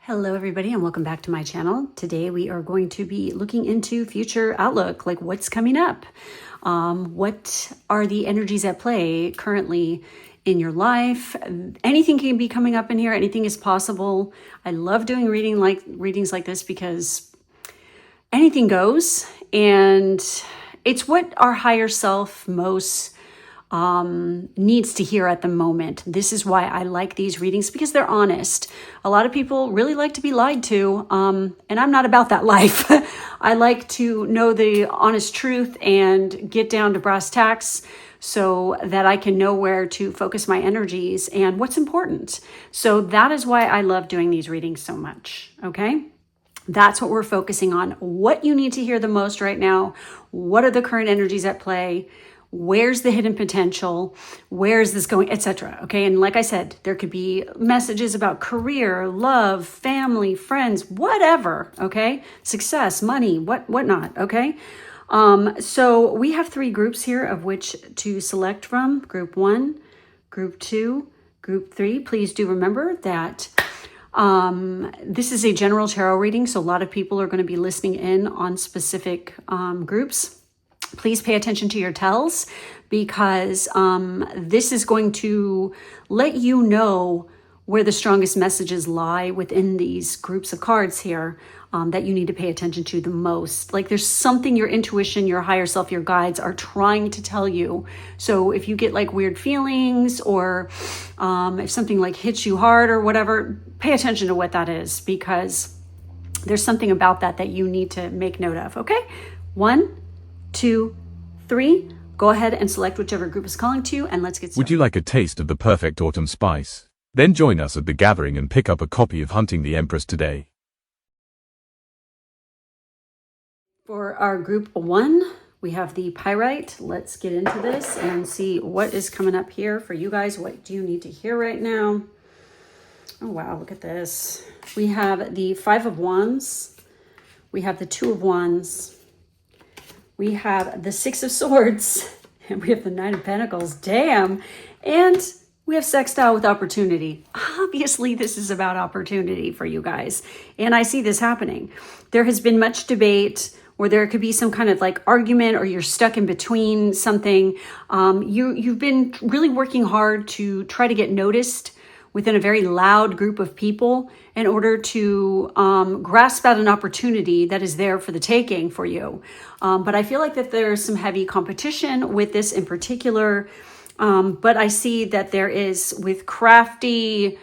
Hello everybody and welcome back to my channel. Today we are going to be looking into future outlook, like what's coming up. What are the energies at play currently in your life? Anything can be coming up in here, anything is possible. I love doing readings like this because anything goes, and it's what our higher self most needs to hear at the moment. This is why I like these readings, because they're honest. A lot of people really like to be lied to, and I'm not about that life. I like to know the honest truth and get down to brass tacks so that I can know where to focus my energies and what's important. So that is why I love doing these readings so much, okay? That's what we're focusing on. What you need to hear the most right now. What are the current energies at play? Where's the hidden potential? Where is this going, etc. Okay, and like I said, there could be messages about career, love, family, friends, whatever. Okay, success, money, whatnot. Okay, so we have 3 groups here of which to select from: Group 1, Group 2, Group 3. Please do remember that this is a general tarot reading, so a lot of people are going to be listening in on specific groups. Please pay attention to your tells, because this is going to let you know where the strongest messages lie within these groups of cards here that you need to pay attention to the most. Like there's something your intuition, your higher self, your guides are trying to tell you. So if you get like weird feelings, or if something like hits you hard or whatever, pay attention to what that is, because there's something about that you need to make note of. Okay, 1, 2, 3. Go ahead and select whichever group is calling to you, and let's get started. Would you like a taste of the perfect autumn spice? Then join us at the gathering and pick up a copy of Hunting the Empress today. For our group 1, we have the pyrite. Let's get into this and see what is coming up here for you guys. What do you need to hear right now? Oh wow, look at this. We have the 5 of Wands. We have the 2 of Wands. We have the 6 of Swords, and we have the 9 of Pentacles. Damn. And we have sextile with opportunity. Obviously, this is about opportunity for you guys. And I see this happening. There has been much debate, or there could be some kind of like argument, or you're stuck in between something. You've been really working hard to try to get noticed within a very loud group of people in order to grasp at an opportunity that is there for the taking for you. But I feel like that there's some heavy competition with this in particular. But I see that there is, with crafty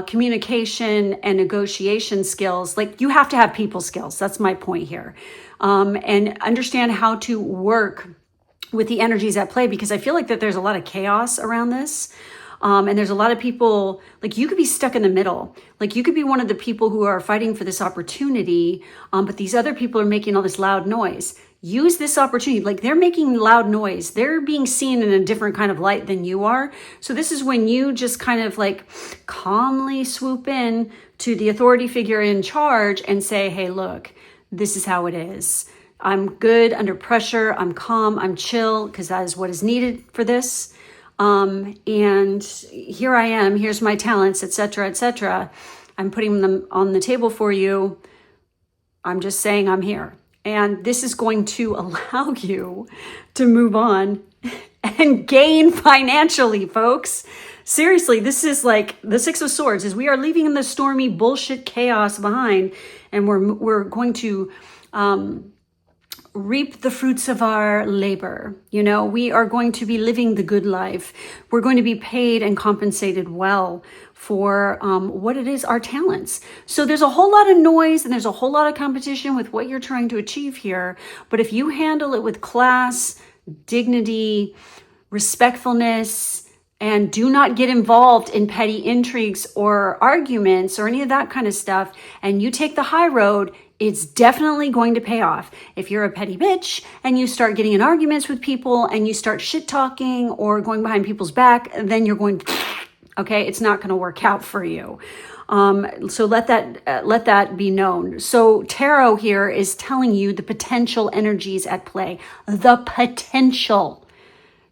communication and negotiation skills, like you have to have people skills. That's my point here. And understand how to work with the energies at play, because I feel like that there's a lot of chaos around this. And there's a lot of people, like you could be stuck in the middle. Like you could be one of the people who are fighting for this opportunity, but these other people are making all this loud noise. Use this opportunity. Like they're making loud noise. They're being seen in a different kind of light than you are. So this is when you just kind of like calmly swoop in to the authority figure in charge and say, hey, look, this is how it is. I'm good under pressure. I'm calm. I'm chill, because that is what is needed for this. And here I am, here's my talents, etc., etc. I'm putting them on the table for you. I'm just saying I'm here. And this is going to allow you to move on and gain financially, folks. Seriously, this is like the 6 of Swords, is we are leaving the stormy bullshit chaos behind, and we're going to reap the fruits of our labor. You know, we are going to be living the good life. We're going to be paid and compensated well for what it is, our talents. So there's a whole lot of noise and there's a whole lot of competition with what you're trying to achieve here. But if you handle it with class, dignity, respectfulness, and do not get involved in petty intrigues or arguments or any of that kind of stuff, and you take the high road, it's definitely going to pay off. If you're a petty bitch and you start getting in arguments with people and you start shit talking or going behind people's back, then you're going to, okay, it's not going to work out for you. So let that be known. So tarot here is telling you the potential energies at play. The potential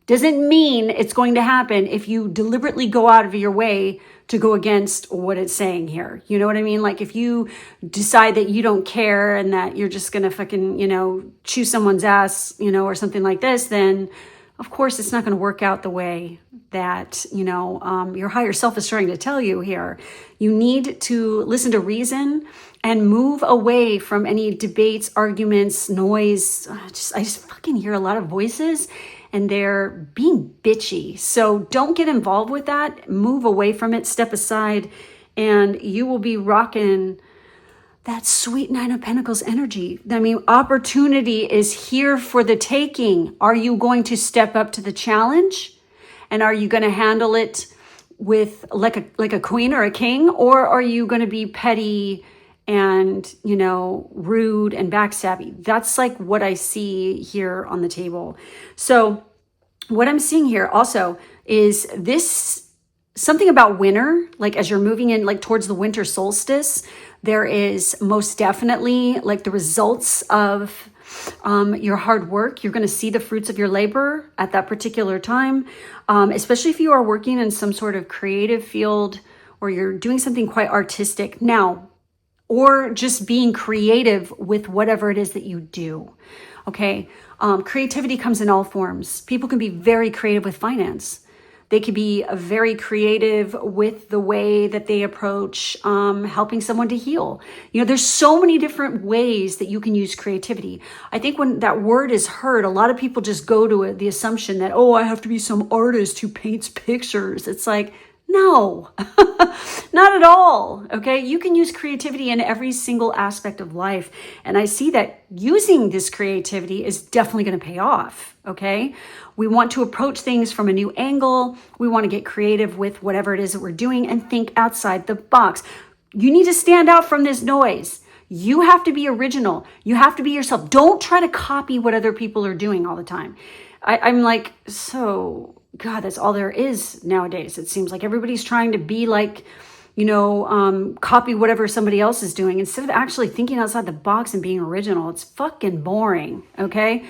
doesn't mean it's going to happen if you deliberately go out of your way to go against what it's saying here. You know what I mean? Like if you decide that you don't care and that you're just going to fucking, chew someone's ass, or something like this, then of course it's not going to work out the way that, your higher self is trying to tell you here. You need to listen to reason and move away from any debates, arguments, noise. I just fucking hear a lot of voices and they're being bitchy. So don't get involved with that. Move away from it, step aside, and you will be rocking that sweet Nine of Pentacles energy. I mean, opportunity is here for the taking. Are you going to step up to the challenge? And are you going to handle it with like a queen or a king? Or are you going to be petty and, rude and backstabby? That's like what I see here on the table. So what I'm seeing here also is this something about winter, like as you're moving in like towards the winter solstice, there is most definitely like the results of your hard work. You're going to see the fruits of your labor at that particular time, especially if you are working in some sort of creative field or you're doing something quite artistic now, or just being creative with whatever it is that you do. Okay. Creativity comes in all forms. People can be very creative with finance. They could be very creative with the way that they approach helping someone to heal. There's so many different ways that you can use creativity. I think when that word is heard, a lot of people just go to the assumption that, I have to be some artist who paints pictures. It's like, no, not at all. Okay. You can use creativity in every single aspect of life. And I see that using this creativity is definitely going to pay off. Okay. We want to approach things from a new angle. We want to get creative with whatever it is that we're doing and think outside the box. You need to stand out from this noise. You have to be original. You have to be yourself. Don't try to copy what other people are doing all the time. I'm like, God, that's all there is nowadays. It seems like everybody's trying to be like, copy whatever somebody else is doing instead of actually thinking outside the box and being original. It's fucking boring. Okay.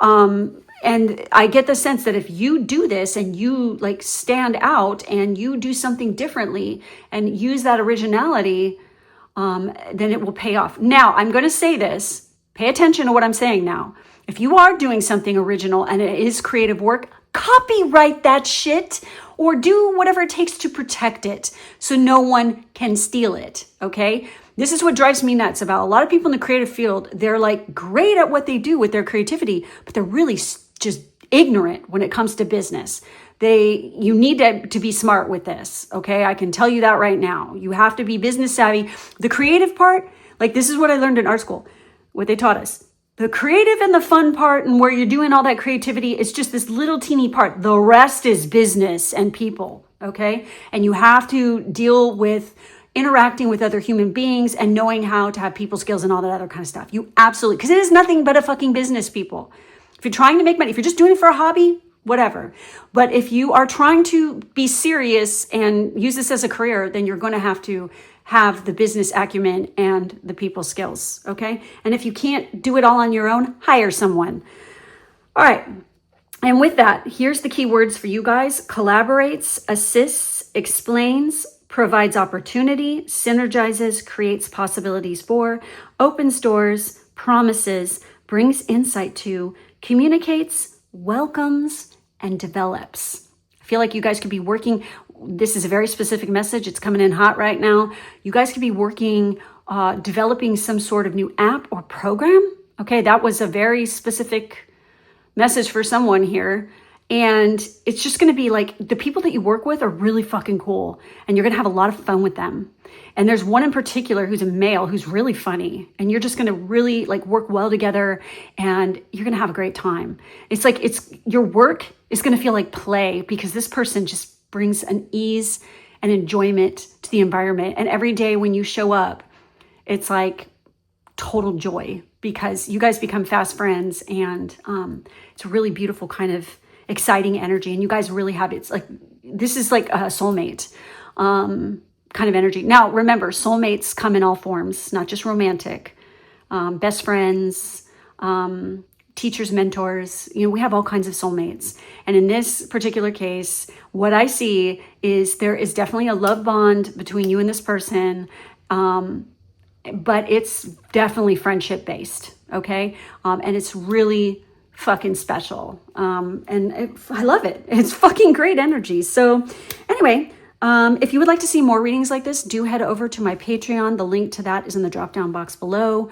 And I get the sense that if you do this and you like stand out and you do something differently and use that originality, then it will pay off. Now, I'm going to say this. Pay attention to what I'm saying now. If you are doing something original and it is creative work, copyright that shit or do whatever it takes to protect it so no one can steal it. Okay. This is what drives me nuts about a lot of people in the creative field. They're like great at what they do with their creativity, but they're really just ignorant when it comes to business. You need to be smart with this. Okay. I can tell you that right now. You have to be business savvy. The creative part, like this is what I learned in art school, what they taught us. The creative and the fun part and where you're doing all that creativity is just this little teeny part. The rest is business and people, okay? And you have to deal with interacting with other human beings and knowing how to have people skills and all that other kind of stuff. You absolutely, because it is nothing but a fucking business, people. If you're trying to make money, if you're just doing it for a hobby, whatever. But if you are trying to be serious and use this as a career, then you're going to have the business acumen and the people skills, okay? And if you can't do it all on your own, hire someone. All right. And with that, here's the key words for you guys. Collaborates, assists, explains, provides opportunity, synergizes, creates possibilities for, opens doors, promises, brings insight to, communicates, welcomes, and develops. I feel like you guys could be working. This is a very specific message. It's coming in hot right now. You guys could be working, developing some sort of new app or program. Okay, that was a very specific message for someone here. And it's just going to be like the people that you work with are really fucking cool. And you're going to have a lot of fun with them. And there's one in particular who's a male who's really funny. And you're just going to really like work well together and you're going to have a great time. It's like your work is going to feel like play because this person just brings an ease and enjoyment to the environment. And every day when you show up, it's like total joy because you guys become fast friends and it's a really beautiful kind of exciting energy. And you guys really have, it's like, this is like a soulmate kind of energy. Now, remember, soulmates come in all forms, not just romantic, best friends, teachers, mentors. You know, we have all kinds of soulmates. And in this particular case, what I see is there is definitely a love bond between you and this person, but it's definitely friendship based, okay? And it's really fucking special. I love it. It's fucking great energy. So anyway, if you would like to see more readings like this, do head over to my Patreon. The link to that is in the drop down box below.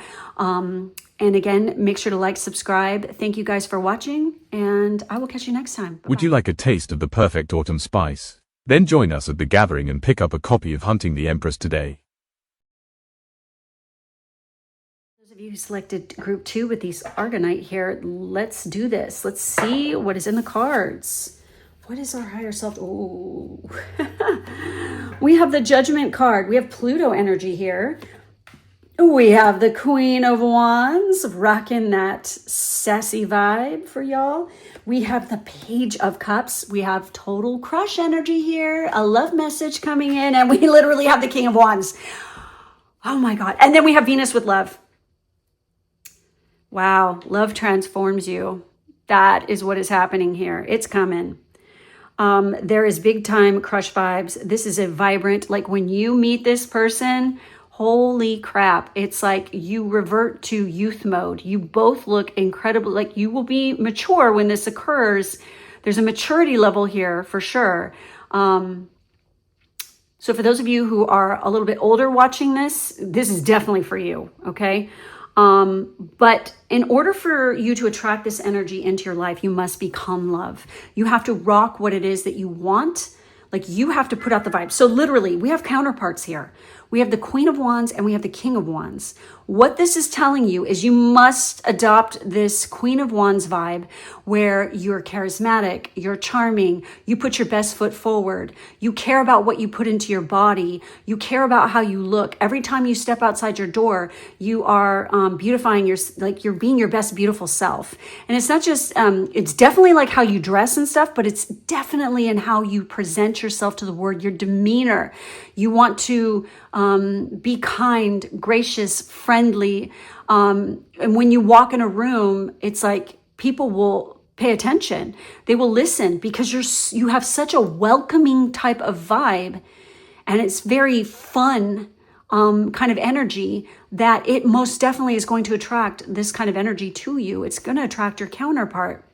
And again, make sure to like, subscribe. Thank you guys for watching, and I will catch you next time. Bye-bye. Would you like a taste of the perfect autumn spice? Then join us at the gathering and pick up a copy of Hunting the Empress today. Those of you who selected group 2 with these Argonite here, let's do this. Let's see what is in the cards. What is our higher self? Oh, we have the Judgment card. We have Pluto energy here. We have the Queen of Wands, rocking that sassy vibe for y'all. We have the Page of Cups. We have total crush energy here, a love message coming in, and we literally have the King of Wands. Oh my God. And then we have Venus with love. Wow. Love transforms you. That is what is happening here. It's coming. There is big time crush vibes. This is a vibrant, like when you meet this person, holy crap. It's like you revert to youth mode. You both look incredible. Like you will be mature when this occurs. There's a maturity level here for sure. So for those of you who are a little bit older watching this, this is definitely for you. Okay. But in order for you to attract this energy into your life, you must become love. You have to rock what it is that you want. Like you have to put out the vibe. So literally we have counterparts here. We have the Queen of Wands and we have the King of Wands. What this is telling you is you must adopt this Queen of Wands vibe where you're charismatic, you're charming, you put your best foot forward, you care about what you put into your body, you care about how you look. Every time you step outside your door, you are beautifying like you're being your best beautiful self. And it's not just, it's definitely like how you dress and stuff, but it's definitely in how you present yourself to the world, your demeanor. You want to be kind, gracious, friendly. And when you walk in a room, it's like people will pay attention. They will listen because you have such a welcoming type of vibe, and it's very fun kind of energy that it most definitely is going to attract this kind of energy to you. It's going to attract your counterpart.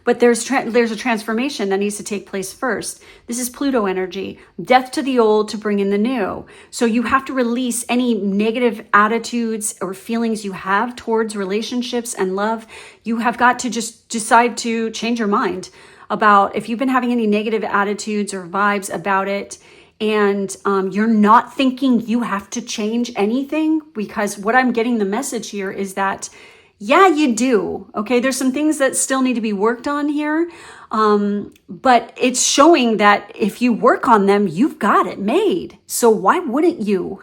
But there's a transformation that needs to take place first. This is Pluto energy, death to the old to bring in the new. So you have to release any negative attitudes or feelings you have towards relationships and love. You have got to just decide to change your mind about if you've been having any negative attitudes or vibes about it, and you're not thinking you have to change anything, because what I'm getting the message here is that yeah, you do. Okay. There's some things that still need to be worked on here. But it's showing that if you work on them, you've got it made. So why wouldn't you?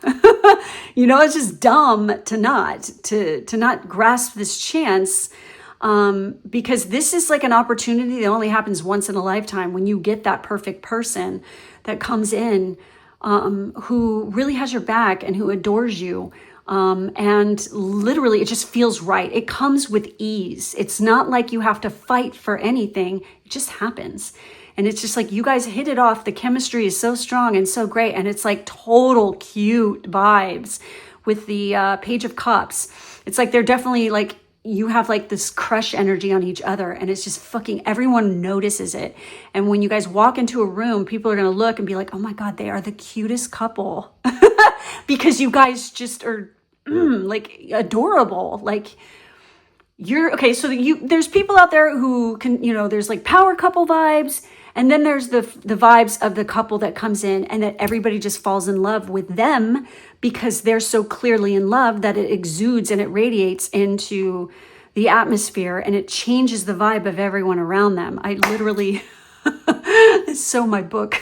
You know, it's just dumb to not grasp this chance. Because this is like an opportunity that only happens once in a lifetime when you get that perfect person that comes in, who really has your back and who adores you. And literally it just feels right. It comes with ease. It's not like you have to fight for anything. It just happens. And it's just like you guys hit it off. The chemistry is so strong and so great. And it's like total cute vibes with the Page of Cups. It's like they're definitely like, you have like this crush energy on each other, and it's just fucking, everyone notices it. And when you guys walk into a room, people are going to look and be like, oh my God, they are the cutest couple. Because you guys just are like adorable. Like you're okay. So there's people out there who can, you know, there's like power couple vibes. And then there's the vibes of the couple that comes in and that everybody just falls in love with them because they're so clearly in love that it exudes and it radiates into the atmosphere and it changes the vibe of everyone around them. I literally, it's so my book.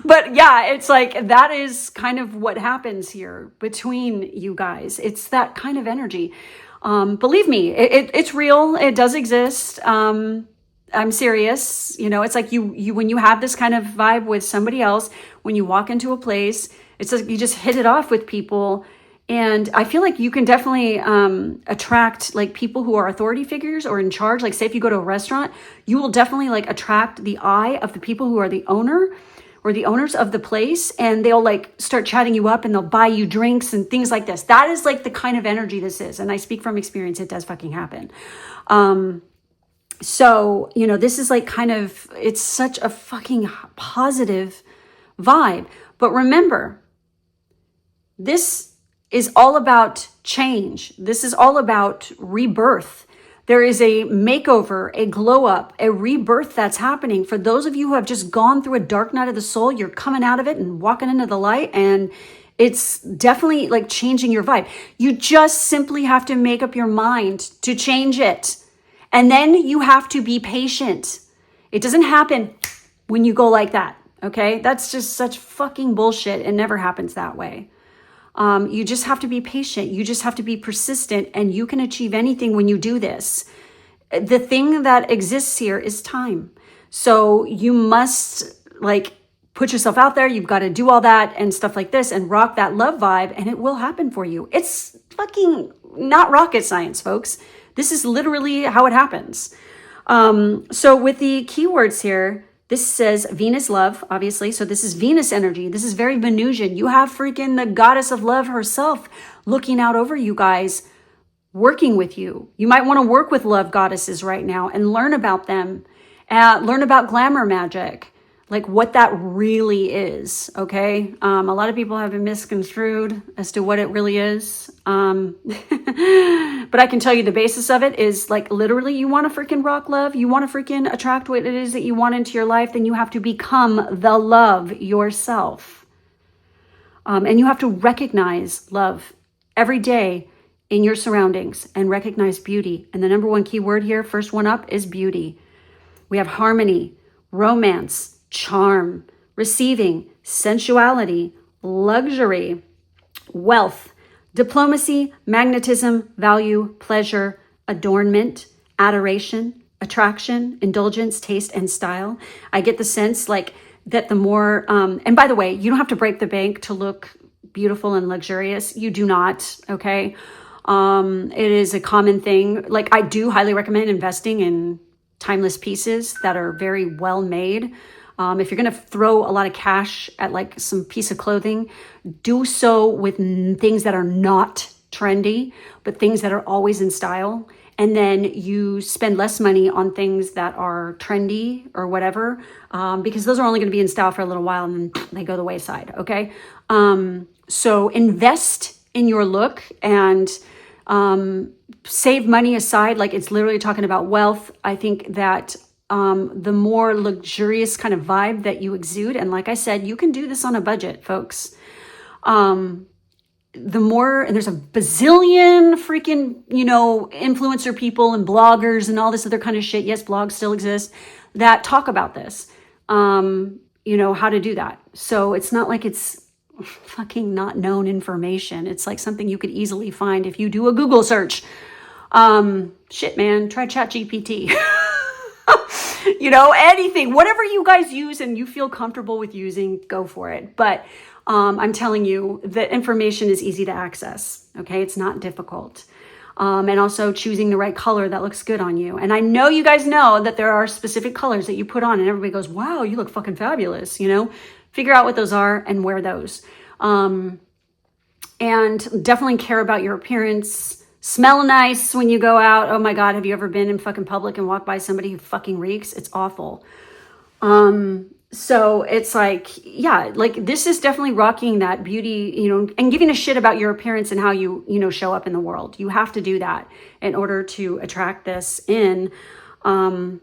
But yeah, it's like that is kind of what happens here between you guys. It's that kind of energy. Believe me, it's real. It does exist. I'm serious. You know, it's like you when you have this kind of vibe with somebody else, when you walk into a place, it's like you just hit it off with people And I feel like you can definitely attract like people who are authority figures or in charge. Like say if you go to a restaurant, you will definitely like attract the eye of the people who are the owner or the owners of the place, and they'll like start chatting you up and they'll buy you drinks and things like this. That is like the kind of energy this is. And I speak from experience, it does fucking happen. So, you know, this is like kind of, it's such a fucking positive vibe. But remember, this is all about change. This is all about rebirth. There is a makeover, a glow up, a rebirth that's happening. For those of you who have just gone through a dark night of the soul, you're coming out of it and walking into the light, and it's definitely like changing your vibe. You just simply have to make up your mind to change it. And then you have to be patient. It doesn't happen when you go like that, okay? That's just such fucking bullshit. It never happens that way. You just have to be patient. You just have to be persistent, and you can achieve anything when you do this. The thing that exists here is time. So you must like put yourself out there. You've got to do all that and stuff like this and rock that love vibe, and it will happen for you. It's fucking not rocket science, folks. This is literally how it happens. So with the keywords here, this says Venus love, obviously. So this is Venus energy. This is very Venusian. You have freaking the goddess of love herself looking out over you guys, working with you. You might want to work with love goddesses right now and learn about them. Learn about glamour magic, like what that really is, okay? A lot of people have been misconstrued as to what it really is. But I can tell you the basis of it is like literally you want to freaking rock love. You want to freaking attract what it is that you want into your life. Then you have to become the love yourself. And you have to recognize love every day in your surroundings and recognize beauty. And the number one key word here, first one up, is beauty. We have harmony, romance, charm, receiving, sensuality, luxury, wealth, diplomacy, magnetism, value, pleasure, adornment, adoration, attraction, indulgence, taste, and style. I get the sense like that the more, and by the way, you don't have to break the bank to look beautiful and luxurious. You do not, okay? It is a common thing. Like I do highly recommend investing in timeless pieces that are very well made. If you're going to throw a lot of cash at like some piece of clothing, do so with things that are not trendy, but things that are always in style. And then you spend less money on things that are trendy or whatever, because those are only going to be in style for a little while and then they go the wayside. Okay. So invest in your look and save money aside. Like it's literally talking about wealth. I think that the more luxurious kind of vibe that you exude, and like I said, you can do this on a budget, folks. The more, and there's a bazillion freaking, you know, influencer people and bloggers and all this other kind of shit. Yes, blogs still exist that talk about this, you know, how to do that. So it's not like it's fucking not known information. It's like something you could easily find if you do a Google search. Shit, man, try ChatGPT. You know, anything, whatever you guys use and you feel comfortable with using, go for it. But I'm telling you, the information is easy to access. Okay, it's not difficult. And also choosing the right color that looks good on you. And I know you guys know that there are specific colors that you put on and everybody goes, wow, you look fucking fabulous. You know, figure out what those are and wear those. And definitely care about your appearance. Smell nice when you go out. Oh my God, have you ever been in fucking public and walked by somebody who fucking reeks? It's awful. So it's like, yeah, like this is definitely rocking that beauty, you know, and giving a shit about your appearance and how you know, show up in the world. You have to do that in order to attract this in. And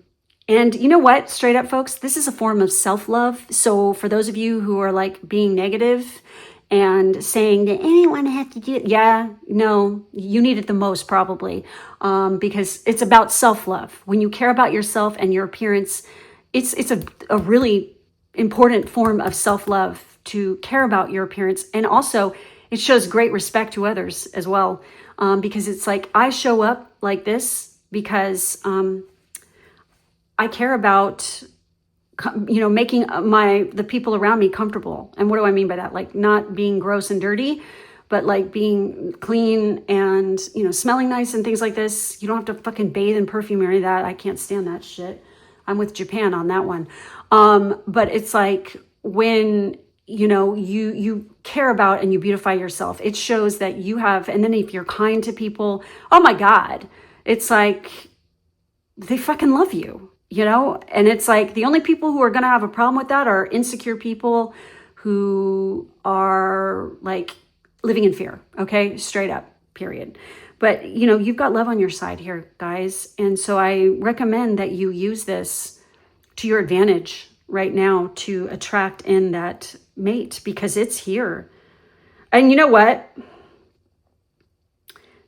you know what, straight up folks, this is a form of self-love. So for those of you who are like being negative and saying that anyone has to do it, yeah, no, you need it the most probably, because it's about self-love. When you care about yourself and your appearance, it's a really important form of self-love to care about your appearance. And also it shows great respect to others as well, because it's like I show up like this because I care about, you know, making the people around me comfortable. And what do I mean by that? Like not being gross and dirty, but like being clean and, you know, smelling nice and things like this. You don't have to fucking bathe in perfume or any of that. I can't stand that shit. I'm with Japan on that one. But it's like when, you know, you care about and you beautify yourself, it shows that you have, and then if you're kind to people, oh my God, it's like they fucking love you, you know? And it's like the only people who are going to have a problem with that are insecure people who are like living in fear. Okay. Straight up, period. But you know, you've got love on your side here, guys. And so I recommend that you use this to your advantage right now to attract in that mate, because it's here. And you know what?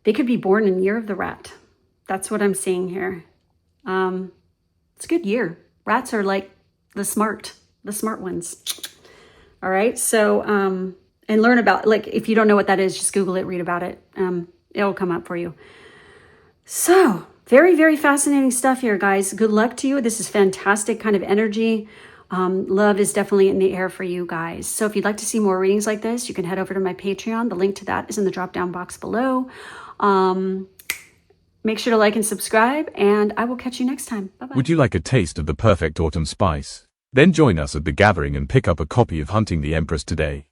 They could be born in year of the rat. That's what I'm seeing here. It's a good year. Rats are like the smart ones. All right. So, and learn about, like, if you don't know what that is, just Google it, read about it. It'll come up for you. So very, very fascinating stuff here, guys. Good luck to you. This is fantastic kind of energy. Love is definitely in the air for you guys. So if you'd like to see more readings like this, you can head over to my Patreon. The link to that is in the drop-down box below. Make sure to like and subscribe, and I will catch you next time. Bye-bye. Would you like a taste of the perfect autumn spice? Then join us at the gathering and pick up a copy of Hunting the Empress today.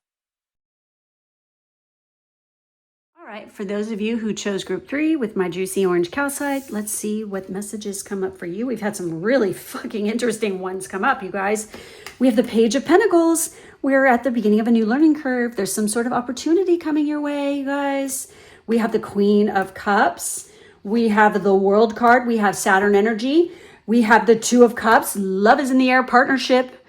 All right, for those of you who chose group 3 with my juicy orange calcite, let's see what messages come up for you. We've had some really fucking interesting ones come up, you guys. We have the Page of Pentacles. We're at the beginning of a new learning curve. There's some sort of opportunity coming your way, you guys. We have the Queen of Cups. We have the World card. We have Saturn energy. We have the Two of Cups. Love is in the air. Partnership.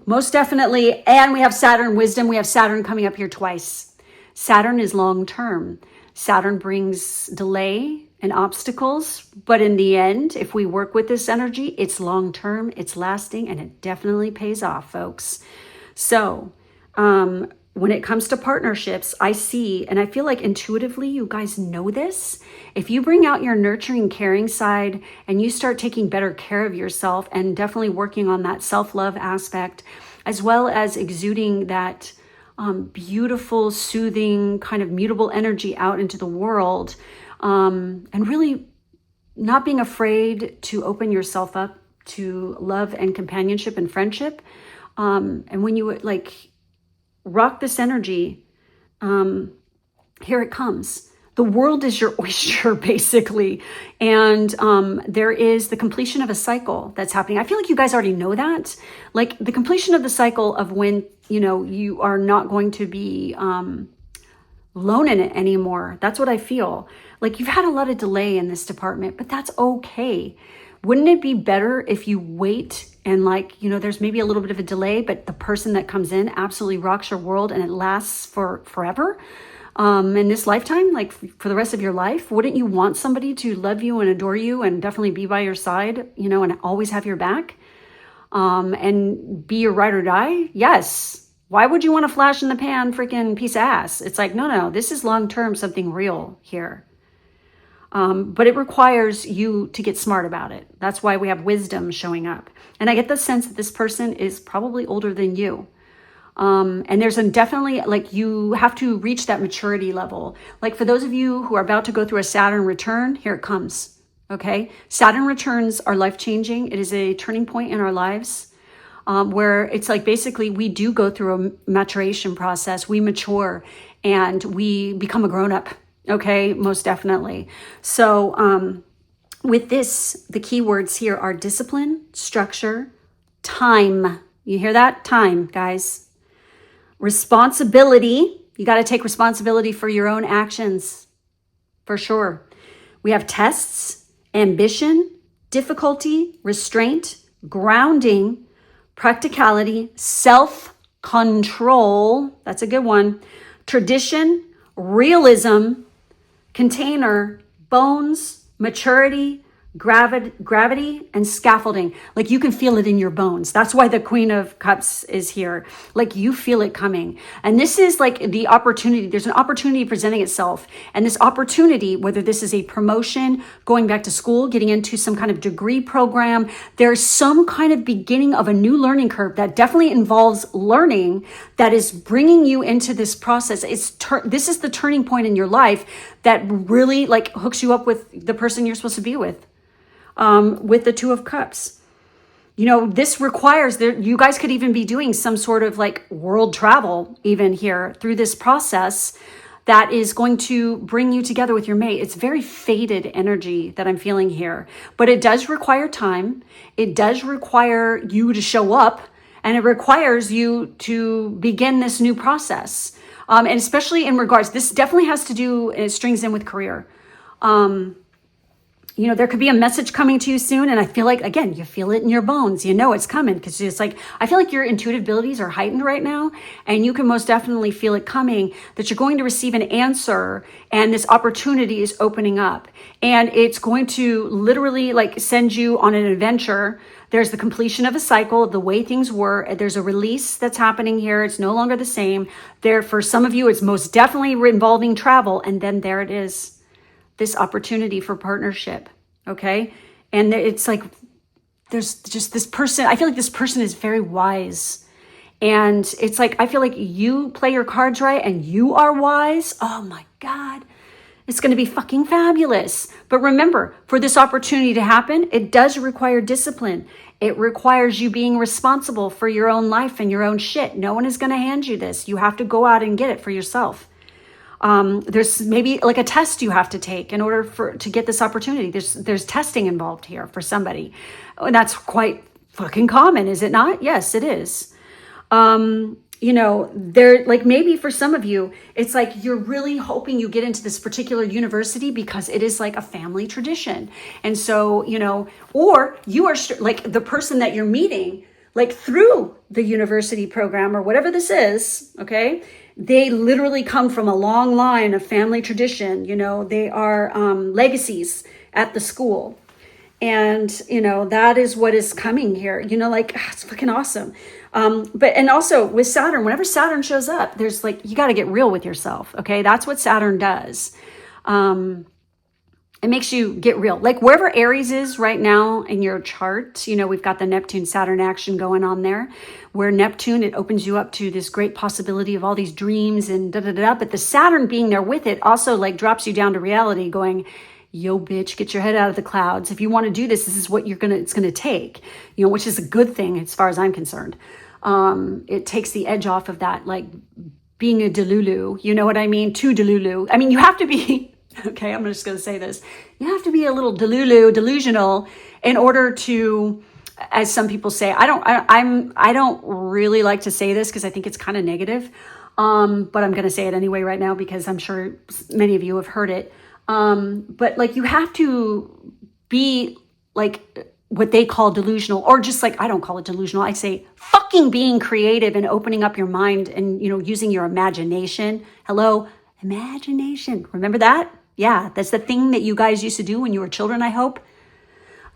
Most definitely. And we have Saturn wisdom. We have Saturn coming up here twice. Saturn is long term. Saturn brings delay and obstacles. But in the end, if we work with this energy, it's long term, it's lasting, and it definitely pays off, folks. So, when it comes to partnerships, I see, and I feel like intuitively you guys know this. If you bring out your nurturing, caring side and you start taking better care of yourself and definitely working on that self-love aspect, as well as exuding that beautiful, soothing, kind of mutable energy out into the world, and really not being afraid to open yourself up to love and companionship and friendship. And when you like rock this energy, here it comes. The world is your oyster, basically. And there is the completion of a cycle that's happening. I feel like you guys already know that. Like the completion of the cycle of when, you know, you are not going to be alone in it anymore. That's what I feel. Like you've had a lot of delay in this department, but that's okay. Wouldn't it be better if you wait and like, you know, there's maybe a little bit of a delay, but the person that comes in absolutely rocks your world and it lasts for forever? In this lifetime, like for the rest of your life, wouldn't you want somebody to love you and adore you and definitely be by your side, you know, and always have your back, and be your ride or die? Yes. Why would you want a flash in the pan freaking piece of ass? It's like, no, this is long-term, something real here. But it requires you to get smart about it. That's why we have wisdom showing up. And I get the sense that this person is probably older than you. And there's definitely like you have to reach that maturity level. Like for those of you who are about to go through a Saturn return, here it comes. Okay. Saturn returns are life-changing. It is a turning point in our lives, where it's like basically we do go through a maturation process. We mature and we become a grown-up. Okay. Most definitely. So, with this, the keywords here are discipline, structure, time. You hear that? Time, guys. Responsibility. You got to take responsibility for your own actions, for sure. We have tests, ambition, difficulty, restraint, grounding, practicality, self-control. That's a good one. Tradition, realism, container, bones, maturity, gravity and scaffolding. Like you can feel it in your bones. That's why the Queen of Cups is here. Like you feel it coming. And this is like the opportunity. There's an opportunity presenting itself. And this opportunity, whether this is a promotion, going back to school, getting into some kind of degree program, there's some kind of beginning of a new learning curve that definitely involves learning that is bringing you into this process. This is the turning point in your life that really like hooks you up with the person you're supposed to be with the Two of Cups. You know, this requires you guys could even be doing some sort of like world travel even here through this process that is going to bring you together with your mate. It's very fated energy that I'm feeling here, but it does require time. It does require you to show up, and it requires you to begin this new process. And especially in regards, this definitely has to do, it strings in with career. You know, there could be a message coming to you soon. And I feel like, again, you feel it in your bones. You know it's coming because it's like, I feel like your intuitive abilities are heightened right now. And you can most definitely feel it coming, that you're going to receive an answer and this opportunity is opening up. And it's going to literally like send you on an adventure. There's the completion of a cycle of the way things were. There's a release that's happening here. It's no longer the same. There, for some of you, it's most definitely involving travel. And then there it is. This opportunity for partnership. Okay. And it's like, there's just this person. I feel like this person is very wise. And it's like, I feel like you play your cards right and you are wise. Oh my God. It's going to be fucking fabulous. But remember, for this opportunity to happen, it does require discipline. It requires you being responsible for your own life and your own shit. No one is going to hand you this. You have to go out and get it for yourself. There's maybe like a test you have to take in order to get this opportunity. There's testing involved here for somebody. And that's quite fucking common, is it not? Yes, it is. You know, there, like maybe for some of you, it's like you're really hoping you get into this particular university because it is like a family tradition. And so, you know, or you are like the person that you're meeting, like through the university program or whatever this is, okay? They literally come from a long line of family tradition. You know, they are legacies at the school. And, you know, that is what is coming here. You know, like, it's fucking awesome. And also with Saturn, whenever Saturn shows up, there's like, you got to get real with yourself. Okay. That's what Saturn does. It makes you get real. Like wherever Aries is right now in your chart, you know, we've got the Neptune Saturn action going on there, where Neptune, it opens you up to this great possibility of all these dreams and da-da-da. But the Saturn being there with it also like drops you down to reality going, yo, bitch, get your head out of the clouds. If you want to do this, this is what it's going to take, you know, which is a good thing as far as I'm concerned. It takes the edge off of that, like being a delulu, you know what I mean? Too delulu. I mean, you have to be, okay, I'm just going to say this. You have to be a little delusional in order to, as some people say, I don't really like to say this because I think it's kind of negative. But I'm going to say it anyway right now because I'm sure many of you have heard it. But like you have to be like what they call delusional, or just like, I don't call it delusional. I say fucking being creative and opening up your mind and, you know, using your imagination. Hello, imagination. Remember that? Yeah, that's the thing that you guys used to do when you were children, I hope.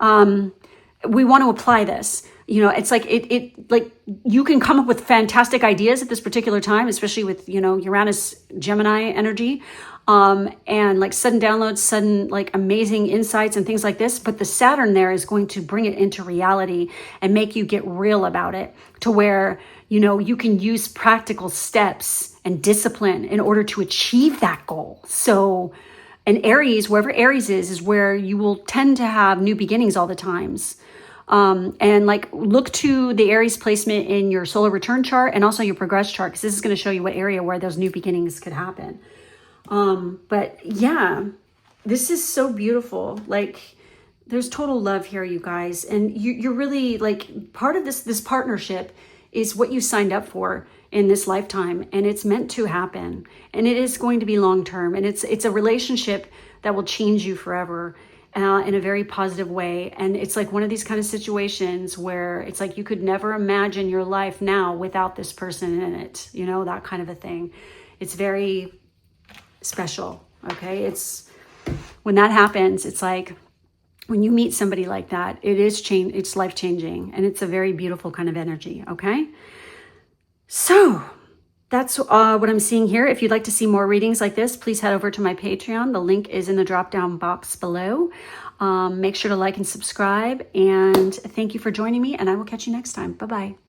We want to apply this. You know, it's like it like you can come up with fantastic ideas at this particular time, especially with, you know, Uranus Gemini energy, and like sudden downloads, sudden like amazing insights and things like this. But the Saturn there is going to bring it into reality and make you get real about it, to where, you know, you can use practical steps and discipline in order to achieve that goal. So, and Aries, wherever Aries is where you will tend to have new beginnings all the times. And like look to the Aries placement in your solar return chart and also your progress chart, because this is going to show you what area where those new beginnings could happen. But yeah, this is so beautiful. Like there's total love here, you guys. And you're really like part of this partnership is what you signed up for in this lifetime, and it's meant to happen, and it is going to be long-term, and it's a relationship that will change you forever. In a very positive way. And it's like one of these kind of situations where it's like you could never imagine your life now without this person in it, you know, that kind of a thing. It's very special, okay? It's when that happens, it's like when you meet somebody like that, it's life-changing, and it's a very beautiful kind of energy, okay? So that's what I'm seeing here. If you'd like to see more readings like this, please head over to my Patreon. The link is in the drop-down box below. Make sure to like and subscribe, and thank you for joining me, and I will catch you next time. Bye-bye.